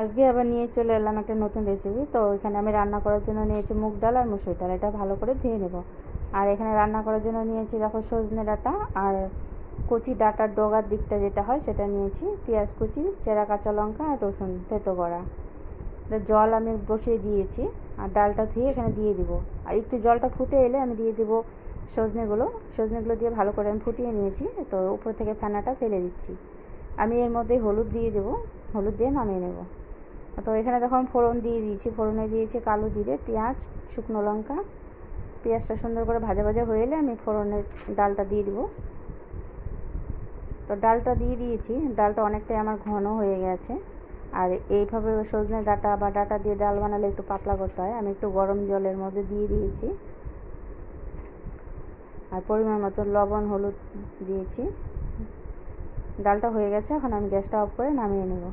আজকে আবার নিয়ে চলে এলাম একটা নতুন রেসিপি। তো এখানে আমি রান্না করার জন্য নিয়েছি মুগ ডাল আর মুসুর ডাল, এটা ভালো করে ধুয়ে নেব। আর এখানে রান্না করার জন্য নিয়েছি দেখো সজনে ডাঁটা আর কচি ডাঁটার ডগার দিকটা যেটা হয় সেটা নিয়েছি, পেঁয়াজ কুচি, চেরা কাঁচা লঙ্কা আর রসুন থেতো করা। জল আমি বসিয়ে দিয়েছি আর ডালটা ধুয়ে এখানে দিয়ে দিব। আর একটু জলটা ফুটে এলে আমি দিয়ে দিব সজনেগুলো দিয়ে ভালো করে আমি ফুটিয়ে নিয়েছি। তো উপর থেকে ফেনাটা ফেলে দিচ্ছি। আমি এর মধ্যে হলুদ দিয়ে দেবো, হলুদ দিয়ে নামিয়ে নেব। তো এখানে দেখো আমি ফোড়ন দিয়ে দিয়েছি, ফোড়নে দিয়েছি কালো জিরে, পেঁয়াজ, শুকনো লঙ্কা। পেঁয়াজটা সুন্দর করে ভাজা ভাজা হয়ে এলে আমি ফোড়নের ডালটা দিয়ে দিব। তো ডালটা দিয়ে দিয়েছি, ডালটা অনেকটাই আমার ঘন হয়ে গেছে। আর এইভাবে সজনে ডাঁটা বা ডাঁটা দিয়ে ডাল বানালে একটু পাতলা করতে হয়। আমি একটু গরম জলের মধ্যে দিয়ে দিয়েছি আর পরিমাণ মতো লবণ হলুদ দিয়েছি। ডালটা হয়ে গেছে, এখন আমি গ্যাসটা অফ করে নামিয়ে নেব।